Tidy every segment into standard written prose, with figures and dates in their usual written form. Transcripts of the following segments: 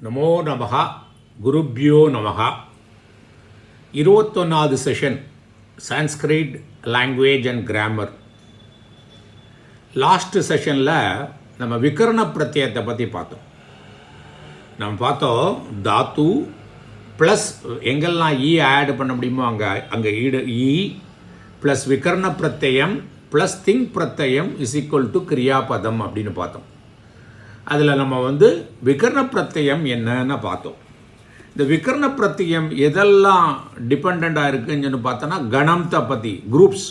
நமோ நமஹ குருப்யோ நமஹ 21வது session Sanskrit language and grammar. Last செஷனில் நம்ம விகரண பிரத்யயத்தை பற்றி பார்த்தோம். நம்ம பார்த்தோம் தாத்து ப்ளஸ் எங்கெல்லாம் ஈ ஆட் பண்ண முடியுமோ அங்கே ஈடு ஈ ப்ளஸ் விகரண பிரத்யயம் ப்ளஸ் திங் பிரத்யயம் இஸ் ஈக்குவல் டு கிரியாபதம் அப்படின்னு பார்த்தோம். அதில் நம்ம விகரண பிரத்யயம் என்னன்னு பார்த்தோம். இந்த விகரண பிரத்யயம் எதெல்லாம் டிபெண்ட்டாக இருக்குன்னு பார்த்தோன்னா கணம்தை பற்றி குரூப்ஸ்,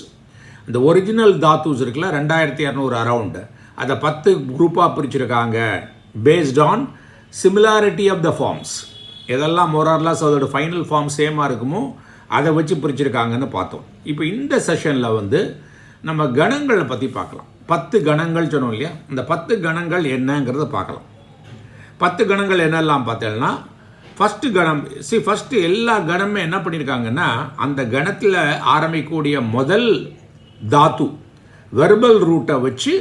இந்த ஒரிஜினல் தாத்துஸ் இருக்குல்ல 2200 அரவுண்டு, அதை 10 குரூப்பாக பிரிச்சுருக்காங்க based on similarity of the forms. எதெல்லாம் மொரார்லாஸ் அதோட ஃபைனல் ஃபார்ம் சேமாக இருக்குமோ அதை வச்சு பிரிச்சுருக்காங்கன்னு பார்த்தோம். இப்போ இந்த செஷனில் நம்ம கணங்களை பற்றி பார்க்கலாம். 10 கணங்கள் சொன்னோம் இல்லையா, இந்த 10 கணங்கள் என்னங்கிறத பார்க்கலாம். 10 கணங்கள் என்னெல்லாம் பார்த்தோம்னா, ஃபஸ்ட்டு கணம் ஃபஸ்ட்டு எல்லா கணமே என்ன பண்ணியிருக்காங்கன்னா, அந்த கணத்தில் ஆரம்பிக்கக்கூடிய முதல் தாத்து வெர்பல் ரூட்டை வச்சு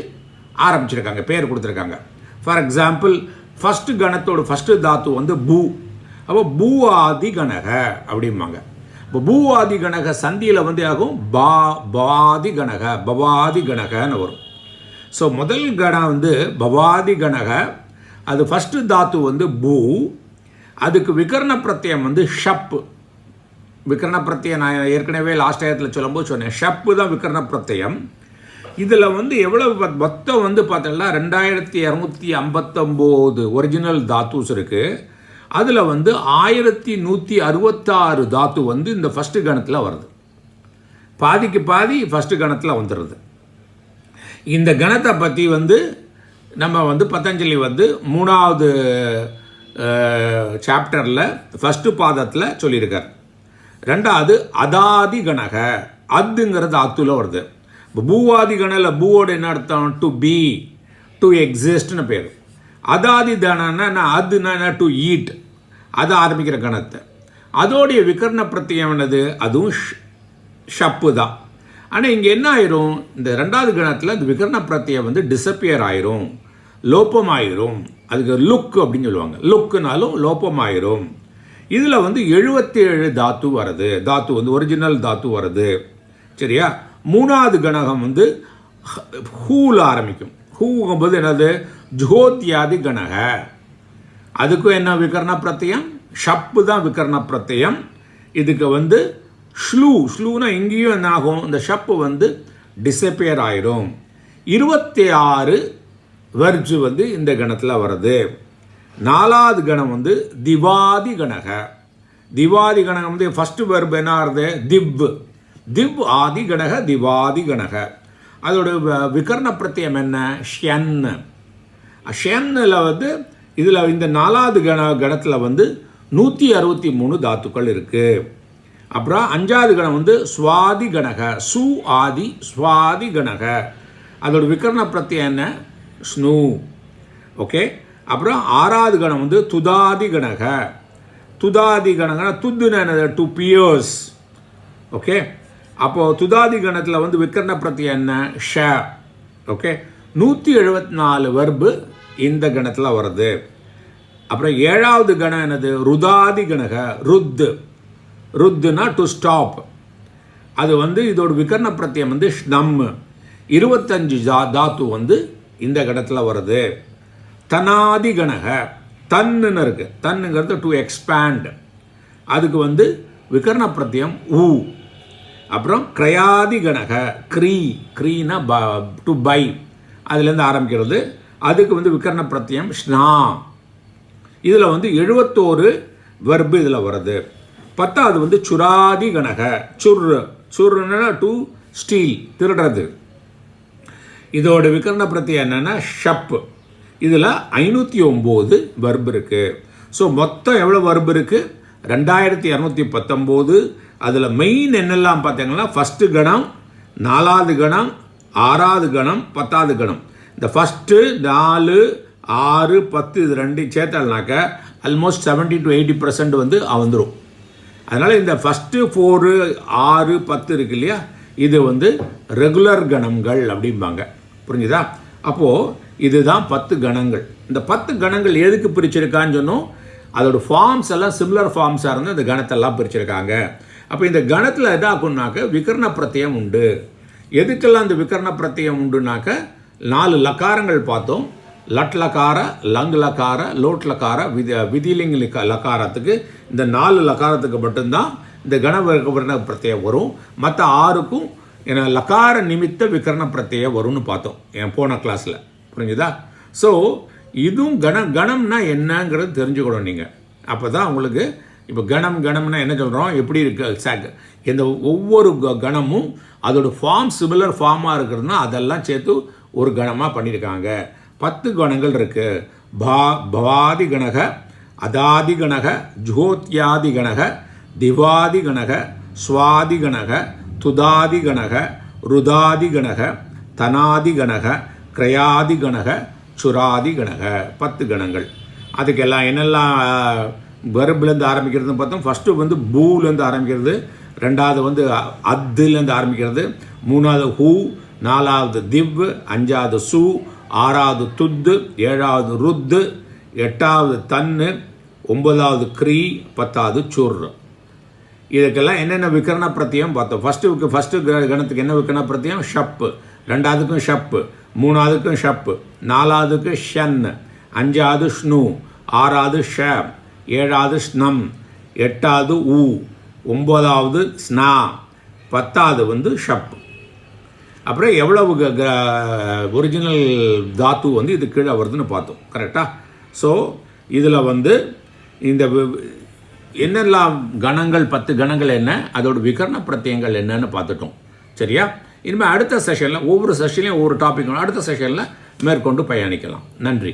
ஆரம்பிச்சிருக்காங்க, பேர் கொடுத்துருக்காங்க. ஃபார் எக்ஸாம்பிள் ஃபஸ்ட்டு கணத்தோட ஃபஸ்ட்டு தாத்து பூ. அப்போ பூ ஆதி கணக அப்படிம்பாங்க. இப்போ பூவாதி கணக சந்தியில் ஆகும் பாதி கணக பவாதி கணகன்னு வரும். ஸோ முதல் கணம் பவாதி கணக, அது ஃபஸ்ட்டு தாத்து பூ. அதுக்கு விகரண பிரத்யம் ஷப்பு. விகரண பிரத்யம் நான் ஏற்கனவே லாஸ்ட் டயத்தில் சொல்லும்போது சொன்னேன், ஷப்பு தான் விகரண பிரத்யம். இதில் எவ்வளவு மொத்தம் பார்த்தோம்னா 2259 ஒரிஜினல் தாத்துஸ் இருக்குது. அதில் 1166 தாத்து இந்த ஃபஸ்ட்டு கணத்தில் வருது. பாதிக்கு பாதி ஃபஸ்ட்டு கணத்தில் வந்துடுது. இந்த கணத்தை பற்றி நம்ம பதஞ்சலி 3வது சாப்டரில் ஃபஸ்ட்டு பாதத்தில் சொல்லியிருக்கார். ரெண்டாவது அதாதி கணக, அதுங்கிறது அத்துல வருது. இப்போ பூவாதி கணல பூவோட என்ன அர்த்தம்? டு பி, டு எக்ஸிஸ்ட்னு பேர். அதாதி தானா அதுனா டு ஈட், அது ஆரம்பிக்கிற கணத்தை. அதோடைய விகரண பிரத்யம் என்னது? அதுவும் ஷப்பு தான். ஆனால் இங்கே என்ன ஆயிரும், இந்த 2வது கணத்தில் இந்த விகரண பிரத்யம் டிஸப்பியர் ஆயிரும், லோப்பம் ஆயிரும். அதுக்கு லுக் அப்படின்னு சொல்லுவாங்க. லுக்குனாலும் லோப்பம் ஆயிரும். இதில் 77 தாத்து வருது. தாத்து ஒரிஜினல் தாத்து வருது. சரியா? 3வது கணகம் ஹூல ஆரம்பிக்கும். ஹூங்கும்போது என்னது? ஜோத்யாதி கணக. அதுக்கும் என்ன விகரண பிரத்யம்? ஷப்பு தான் விகரண பிரத்யம். இதுக்கு ஸ்லூனா இங்கேயும் என்ன ஆகும்? இந்த ஷப்பு டிஸப்பியர் ஆயிரும். 26 வெர்ஜு இந்த கணத்தில் வருது. 4வது கணம் திவாதி கணக. திவாதி கணகம் ஃபஸ்ட்டு வெர்பு என்ன ஆகுது? திவ் ஆதி கணக திவாதி கணக. அதோட விகரண பிரத்யம் என்ன? ஷென். ஷென்னில் இதில் இந்த 4வது கணத்தில் 163 தாத்துக்கள் இருக்குது. அப்புறம் 5வது கணம் சுவாதி கணக. சு ஆதி சுவாதி கணக. அதோட விகரண பிரத்யம் என்ன? ஸ்னூ. ஓகே. அப்புறம் 6வது கணம் துதாதி கணக. துதாதி கணகனா துத்துனா என்னது? டு பியர்ஸ். ஓகே. அப்போது துதாதி கணத்தில் விகரண பிரத்யம் என்ன? ஷ. ஓகே. 174 வெர்பு இந்த கணத்தில் வருது. அப்புறம் 7வது கணம் என்னது? ருதாதி கணக. ருத்துனா டு ஸ்டாப். அது இதோட விகரண பிரத்யம் ஷ்னம். 25 தாத்து இந்த கணத்தில் வருது. தனாதி கணக. தன்னுன்னு இருக்கு. தன்னுங்கிறது டு எக்ஸ்பேண்ட். அதுக்கு விகரண பிரத்யம் ஊ. அப்புறம் கிரயாதி கணக. க்ரீனா டு பை, அதுலேருந்து ஆரம்பிக்கிறது. அதுக்கு விகரண பிரத்யம் ஸ்னா. இதில் 71 வெர்பு இதில் வருது. 10வது சுராதி கணக. சுர்னா டு ஸ்டீல், திருடுறது. இதோட விகரண பிரத்யம் என்னென்னா ஷப்பு. இதில் 509 வெர்பு இருக்குது. ஸோ மொத்தம் எவ்வளோ வெர்பு இருக்குது? 2219. அதில் மெயின் என்னெல்லாம் பார்த்தீங்கன்னா, ஃபஸ்ட்டு கணம், 4வது கணம், 6வது கணம், 10வது கணம். இந்த ஃபஸ்ட்டு 4, 6, 10 இது 2 சேர்த்தால்னாக்க ஆல்மோஸ்ட் 70 to 80% வந்துடும். அதனால் இந்த ஃபஸ்ட்டு 4, 6, 10 இருக்கு இல்லையா, இது ரெகுலர் கணங்கள் அப்படிம்பாங்க. புரிஞ்சுதா? அப்போது இதுதான் 10 கணங்கள். இந்த 10 கணங்கள் எதுக்கு பிரிச்சிருக்கான்னு சொன்னோம்? அதோட ஃபார்ம்ஸ் எல்லாம் சிமிலர் ஃபார்ம்ஸாக இருந்து இந்த கணத்தெல்லாம் பிரிச்சிருக்காங்க. அப்போ இந்த கணத்தில் எதாக்குன்னாக்க விகரண பிரத்யம் உண்டு. எதுக்கெல்லாம் இந்த விகரண பிரத்யம் உண்டுனாக்க 4 லக்காரங்கள் பார்த்தோம். லட் லக்கார, லங் லக்கார, லோட் லக்கார, விதிலிங் லக்காரத்துக்கு இந்த 4 லக்காரத்துக்கு மட்டும்தான் இந்த கணவிகரண பிரத்யம் வரும். மற்ற 6க்கும் ஏன்னா லக்கார நிமித்த விகரண பிரத்யம் வரும்னு பார்த்தோம் என் போன கிளாஸில். புரிஞ்சுதா? ஸோ இதுவும் கணம்னா என்னங்கிறது தெரிஞ்சுக்கணும் நீங்கள். அப்போ தான் உங்களுக்கு இப்போ கணம்னா என்ன சொல்கிறோம், எப்படி இருக்கு இந்த ஒவ்வொரு கணமும் அதோட ஃபார்ம் சிமிலர் ஃபார்மாக இருக்கிறதுனா அதெல்லாம் சேர்த்து ஒரு கணமாக பண்ணியிருக்காங்க. 10 கணங்கள் இருக்குது. பவாதி கணக, அதாதி கணக, ஜோத்யாதி கணக, திவாதி கணக, ஸ்வாதி கணக, துதாதி கணக, ருதாதி கணக, தனாதி கணக, கிரயாதி கணக, சுராதி கணக. 10 கணங்கள். அதுக்கெல்லாம் என்னெல்லாம் வெர்ப்லேருந்து ஆரம்பிக்கிறதுன்னு பார்த்தோம். ஃபஸ்ட்டு வந்து பூலேருந்து ஆரம்பிக்கிறது, 2வது அத்துலேருந்து ஆரம்பிக்கிறது, 3வது ஹூ, 4வது திவ், 5வது சு, 6வது துத்து, 7வது ருத்து, 8வது தன்னு, 9வது க்ரீ, 10வது சுர். இதுக்கெல்லாம் என்னென்ன விகரண பிரத்தியம் பார்த்தோம். ஃபஸ்ட்டு கணத்துக்கு என்ன விகரண பிரத்தியம்? ஷப்பு. 2வதுக்கும் ஷப்பு, 3வதுக்கும் ஷப்பு, 4வதுக்கு ஷன், 5வது ஷ்னு, 6வது ஷ, 7வது ஸ்னம், 8வது ஊ, 9வது ஸ்னா, 10வது வந்து ஷப். அப்புறம் எவ்வளவு ஒரிஜினல் தாத்து வந்து இது கீழே வருதுன்னு பார்த்தோம். கரெக்டாக? ஸோ இதில் வந்து இந்த என்னெல்லாம் கணங்கள் 10 கணங்கள் என்ன, அதோட விகரண பிரத்யங்கள் என்னன்னு பார்த்துட்டோம். சரியா? இனிமேல் அடுத்த செஷனில் ஒவ்வொரு செஷன்லையும் ஒவ்வொரு டாபிக் அடுத்த செஷனில் மேற்கொண்டு பயணிக்கலாம். நன்றி.